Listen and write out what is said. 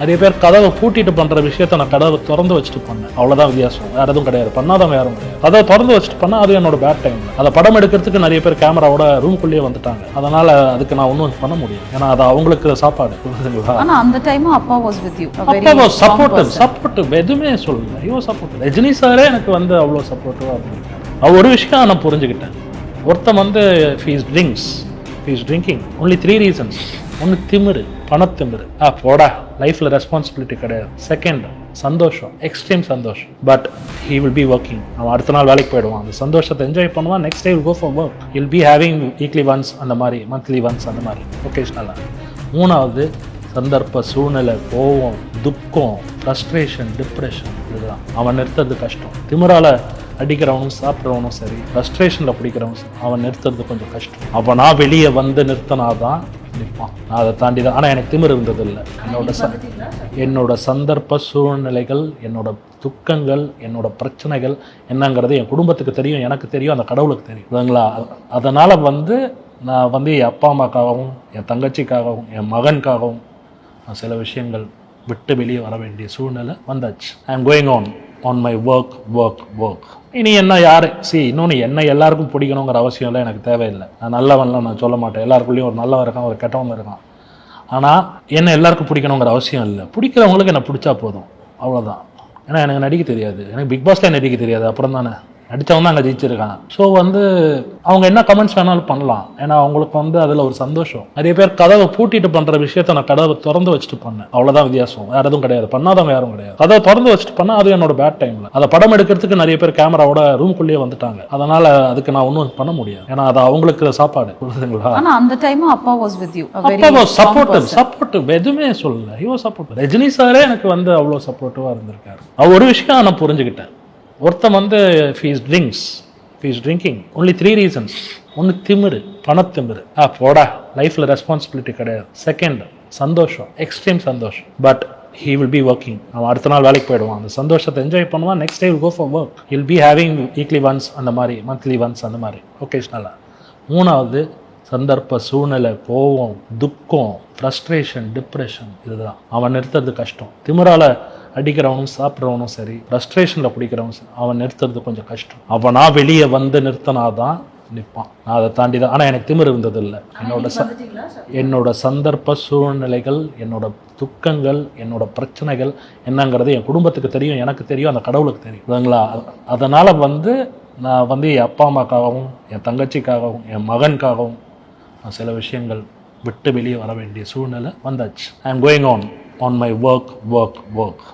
நிறைய பேர் கதவை பூட்டிட்டு பண்ற விஷயத்த நான் கதவை திறந்து வச்சுட்டு பண்ணேன், அவ்வளவுதான் வித்தியாசம். வேற எதுவும் கிடையாது, பண்ணாதவங்க யாரும் கிடையாது. கதவை திறந்து வச்சுட்டு பண்ணா அது என்னோட பேட் டைம். அதை படம் எடுக்கிறதுக்கு நிறைய பேர் கேமராவோட ரூம்குள்ளேயே வந்துட்டாங்க. அதனால அதுக்கு நான் ஒன்றும் பண்ண முடியும், ஏன்னா அது அவங்களுக்கு சாப்பாடு. ஆனா அந்த டைம் அப்பா வாஸ் வித் யூ. அப்பா வாஸ் சப்போர்ட்டிவ் எதுவுமே சொல்லல. ஐயோ சப்போர்ட்டிவ். ரஜினி சாரே எனக்கு வந்து அவ்வளோ சப்போர்ட்டிவா இருந்திருக்காரு. ஒரு விஷயம் நான் புரிஞ்சுக்கிட்டேன். ஒருத்தன் வந்து ஃபீஸ் ட்ரிங்கிங் ஒன்லி 3 reasons. ஒன்று திமிரு, பணத்திமிரு. போடா, லைஃப்ல ரெஸ்பான்சிபிலிட்டி கிடையாது. செகண்ட் சந்தோஷம், எக்ஸ்ட்ரீம் சந்தோஷம். But he will be working. அவன் அடுத்த நாள் வேலைக்கு போயிடுவான், அந்த சந்தோஷத்தை என்ஜாய் பண்ணுவான். Next day will go for work. Will be having weekly once அந்த மாதிரி, மந்த்லி ஒன்ஸ் அந்த மாதிரி, ஒகேஷ்னலாக. மூணாவது சந்தர்ப்ப சூழ்நிலை, கோவம், துக்கம், ஃப்ரஸ்ட்ரேஷன், டிப்ரெஷன். இதுதான் அவன் நிறுத்துறது கஷ்டம். திமிரால அடிக்கிறவனும் சாப்பிட்றவனும் சரி, ஃப்ரஸ்ட்ரேஷனில் பிடிக்கிறவனும் சரி, அவன் நிறுத்துறது கொஞ்சம் கஷ்டம். அப்போ நான் வெளியே வந்து நிறுத்தினாதான் நிற்பான். நான் அதை தாண்டி தான். ஆனால் எனக்கு திமிர் இருந்தது இல்லை. என்னோட சந்தர்ப்ப சூழ்நிலைகள், என்னோட துக்கங்கள், என்னோட பிரச்சனைகள் என்னங்கிறது என் குடும்பத்துக்கு தெரியும், எனக்கு தெரியும், அந்த கடவுளுக்கு தெரியும், இல்லைங்களா? அதனால் வந்து நான் வந்து என் அப்பா அம்மாக்காகவும், என் தங்கச்சிக்காகவும், என் மகனுக்காகவும் நான் சில விஷயங்கள் விட்டு வெளியே வர வேண்டிய சூழ்நிலை வந்தாச்சு. I am going on my work. இனி என்ன யாரு இன்னொன்று, என்ன எல்லாருக்கும் பிடிக்கணுங்கிற அவசியம் இல்லை, எனக்கு தேவையில்லை. நான் நல்லவன்லாம் நான் சொல்ல மாட்டேன். எல்லாருக்குள்ளேயும் ஒரு நல்லவன் இருக்கான், ஒரு கெட்டவன் இருக்கான். ஆனால் என்ன எல்லாருக்கும் பிடிக்கணுங்கிற அவசியம் இல்லை. பிடிக்கிறவங்களுக்கு என்ன பிடிச்சா போதும், அவ்வளோதான். ஏன்னா எனக்கு நடிக்க தெரியாது, எனக்கு பிக் பாஸ்ல நடிக்க தெரியாது. அப்புறம் தானே நடித்தவன் தான் அங்கே ஜெயிச்சிருக்கான். ஸோ வந்து அவங்க என்ன கமெண்ட்ஸ் வேணாலும் பண்ணலாம், ஏன்னா அவங்களுக்கு வந்து அதில் ஒரு சந்தோஷம். நிறைய பேர் கதவை பூட்டிட்டு பண்ணுற விஷயத்த நான் கதவை திறந்து வச்சுட்டு பண்ணேன், அவ்வளோதான் வித்தியாசம். வேற எதுவும் கிடையாது, பண்ணாதவங்க யாரும் கிடையாது. கதவை திறந்து வச்சுட்டு பண்ணா அது என்னோட பேட் டைமில். அதை படம் எடுக்கிறதுக்கு நிறைய பேர் கேமராவோட ரூம்குள்ளேயே வந்துட்டாங்க. அதனால அதுக்கு நான் ஒன்றும் பண்ண முடியாது, ஏன்னா அது அவங்களுக்கு சாப்பாடு. ஆனா அந்த டைம் அப்பா வாஸ் வித் யூ. அப்பா வாஸ் சப்போர்ட்டிவ் எதுவுமே சொல்லல. ஐயோ சப்போர்ட்டிவ். ரஜினி சாரே எனக்கு வந்து அவ்வளோ சப்போர்ட்டிவா இருந்திருக்காரு. ஒரு விஷயம் நான் புரிஞ்சுக்கிட்டேன். ஒருத்தன் வந்து ஃபீஸ் ட்ரிங்கிங் ஒன்லி 3 reasons. ஒன்று திமிரு, பணத்திமிரு. போடா, லைஃப்ல ரெஸ்பான்சிபிலிட்டி கிடையாது. செகண்ட் சந்தோஷம், எக்ஸ்ட்ரீம் சந்தோஷம். But he will be working. அவன் அடுத்த நாள் வேலைக்கு போயிடுவான், அந்த சந்தோஷத்தை என்ஜாய் பண்ணுவான். Next day will go for work. he'll be having weekly once அந்த மாதிரி, மந்த்லி ஒன்ஸ் அந்த மாதிரி, ஒகேஷ்னலாக. மூணாவது சந்தர்ப்ப சூழ்நிலை, கோவம், துக்கம், ஃப்ரஸ்ட்ரேஷன், டிப்ரெஷன். இதுதான் அவன் நிறுத்துறது கஷ்டம். திமிரால அடிக்கிறவனும் சாப்பிட்றவனும் சரி, ஃப்ரஸ்ட்ரேஷனில் பிடிக்கிறவனும் சரி, அவன் நிறுத்துறது கொஞ்சம் கஷ்டம். அப்போ நான் வெளியே வந்து நிறுத்தினாதான் நிற்பான். நான் அதை தாண்டி தான். ஆனால் எனக்கு திமிர் இருந்தது இல்லை. என்னோட சந்தர்ப்ப சூழ்நிலைகள், என்னோட துக்கங்கள், என்னோட பிரச்சனைகள் என்னங்கிறது என் குடும்பத்துக்கு தெரியும், எனக்கு தெரியும், அந்த கடவுளுக்கு தெரியும், இல்லைங்களா? அதனால் வந்து நான் வந்து என் அப்பா அம்மாக்காகவும், என் தங்கச்சிக்காகவும், என் மகனுக்காகவும் நான் சில விஷயங்கள் விட்டு வெளியே வர வேண்டிய சூழ்நிலை வந்தாச்சு. I am going on my work.